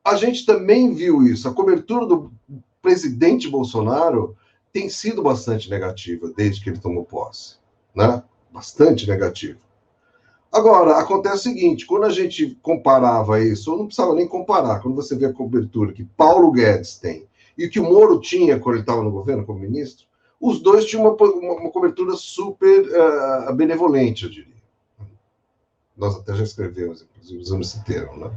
a gente também viu isso. A cobertura do presidente Bolsonaro tem sido bastante negativa desde que ele tomou posse, né? Bastante negativa. Agora, acontece o seguinte, quando a gente comparava isso, ou não precisava nem comparar, quando você vê a cobertura que Paulo Guedes tem e que o Moro tinha quando ele estava no governo como ministro, os dois tinham uma cobertura super benevolente, eu diria. Nós até já escrevemos, inclusive, usamos esse termo, né?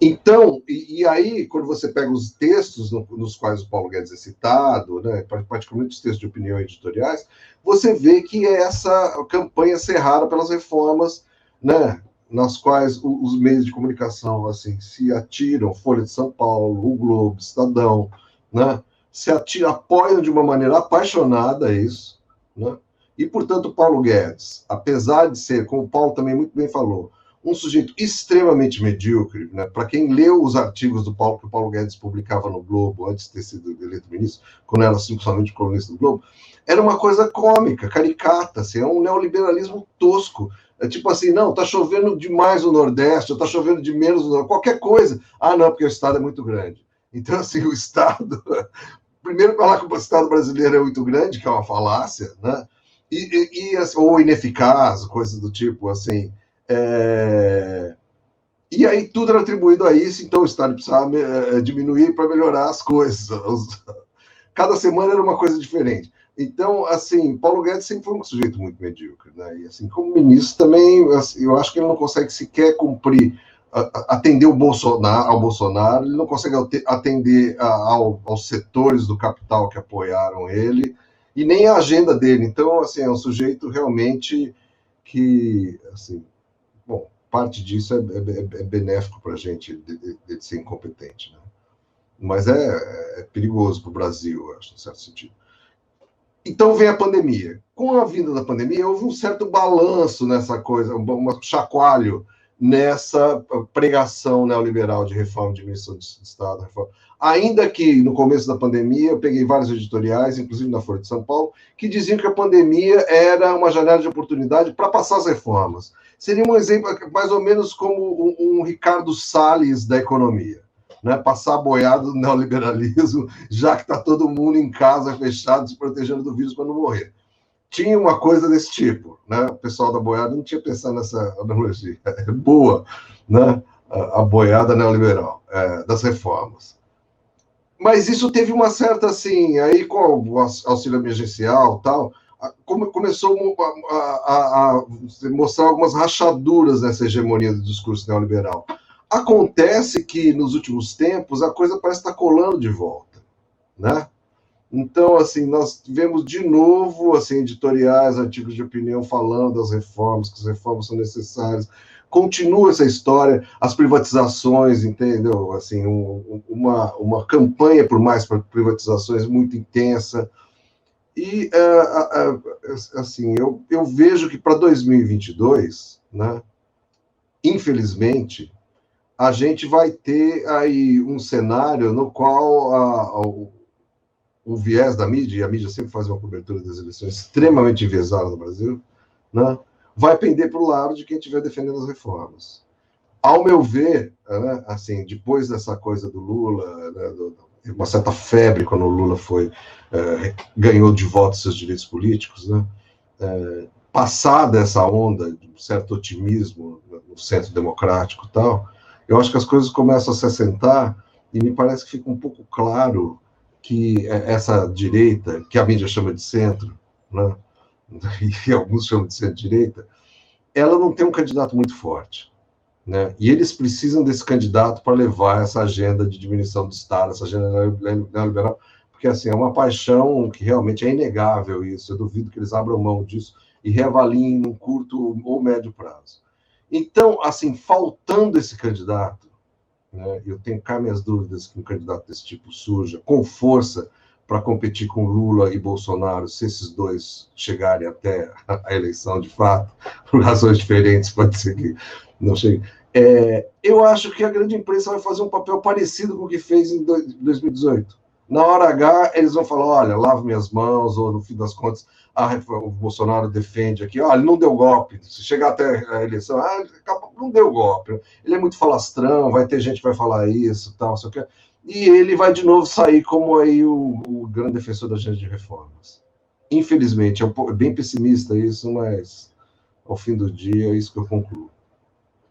Então, e aí, quando você pega os textos nos quais o Paulo Guedes é citado, né, particularmente os textos de opinião editoriais, você vê que é essa campanha cerrada pelas reformas, né, nas quais os meios de comunicação assim se atiram, Folha de São Paulo, o Globo, Estadão, né, se apoiam de uma maneira apaixonada isso, né, e, portanto, Paulo Guedes, apesar de ser, como o Paulo também muito bem falou, um sujeito extremamente medíocre, né? Para quem leu os artigos do Paulo, que o Paulo Guedes publicava no Globo, antes de ter sido eleito ministro, quando era simplesmente colunista do Globo, era uma coisa cômica, caricata, assim, é um neoliberalismo tosco. É tipo assim, não, tá chovendo demais no Nordeste, ou tá chovendo de menos no Nordeste, qualquer coisa. Ah, não, porque o Estado é muito grande. Então, assim, o Estado... Primeiro, falar que o Estado brasileiro é muito grande, que é uma falácia, né? Ou ineficaz, coisas do tipo, assim... E aí tudo era atribuído a isso, então o Estado precisava diminuir para melhorar as coisas. Cada semana era uma coisa diferente. Então, assim, Paulo Guedes sempre foi um sujeito muito medíocre, né? E assim, como ministro também, assim, eu acho que ele não consegue sequer cumprir, atender ao Bolsonaro, ele não consegue atender aos setores do capital que apoiaram ele, e nem a agenda dele. Então, assim, é um sujeito realmente que, assim, bom, parte disso é benéfico para a gente de ser incompetente, né? Mas é perigoso para o Brasil, eu acho, em certo sentido. Então vem a pandemia. Com a vinda da pandemia, houve um certo balanço nessa coisa, um chacoalho nessa pregação neoliberal de reforma de administração de Estado. Reforma. Ainda que no começo da pandemia, eu peguei vários editoriais, inclusive na Folha de São Paulo, que diziam que a pandemia era uma janela de oportunidade para passar as reformas. Seria um exemplo mais ou menos como um Ricardo Salles da economia. Né, passar a boiada do neoliberalismo, já que está todo mundo em casa, fechado, se protegendo do vírus para não morrer. Tinha uma coisa desse tipo. Né? O pessoal da boiada não tinha pensado nessa analogia. É boa, né? A boiada neoliberal das reformas. Mas isso teve uma certa, assim, aí com o auxílio emergencial e tal, começou a mostrar algumas rachaduras nessa hegemonia do discurso neoliberal. Acontece que, nos últimos tempos, a coisa parece estar colando de volta, né? Então, assim, nós tivemos de novo, assim, editoriais, artigos de opinião falando das reformas, que as reformas são necessárias. Continua essa história, as privatizações, entendeu? Assim, uma campanha por mais privatizações muito intensa. E, assim, eu vejo que para 2022, né, infelizmente, a gente vai ter aí um cenário no qual o viés da mídia, e a mídia sempre faz uma cobertura das eleições extremamente enviesada no Brasil, né, vai pender para o lado de quem estiver defendendo as reformas. Ao meu ver, né, assim, depois dessa coisa do Lula, né, uma certa febre quando o Lula ganhou de volta seus direitos políticos, né, passada essa onda de um certo otimismo no centro democrático e tal, eu acho que as coisas começam a se assentar e me parece que fica um pouco claro que essa direita, que a mídia chama de centro, né, e alguns chamam de centro-direita, ela não tem um candidato muito forte. Né, e eles precisam desse candidato para levar essa agenda de diminuição do Estado, essa agenda neoliberal, porque assim, é uma paixão que realmente é inegável isso, eu duvido que eles abram mão disso e reavaliem num curto ou médio prazo. Então, assim, faltando esse candidato, né, eu tenho cá minhas dúvidas que um candidato desse tipo surja com força para competir com Lula e Bolsonaro, se esses dois chegarem até a eleição de fato, por razões diferentes, pode ser que não chegue. Eu acho que a grande imprensa vai fazer um papel parecido com o que fez em 2018. Na hora H, eles vão falar, olha, lavo minhas mãos, ou no fim das contas, o Bolsonaro defende aqui, olha, não deu golpe. Se chegar até a eleição, não deu golpe. Ele é muito falastrão, vai ter gente que vai falar isso, tal, sei o quê. E ele vai de novo sair como aí o grande defensor da agenda de reformas. Infelizmente, é bem pessimista isso, mas ao fim do dia é isso que eu concluo.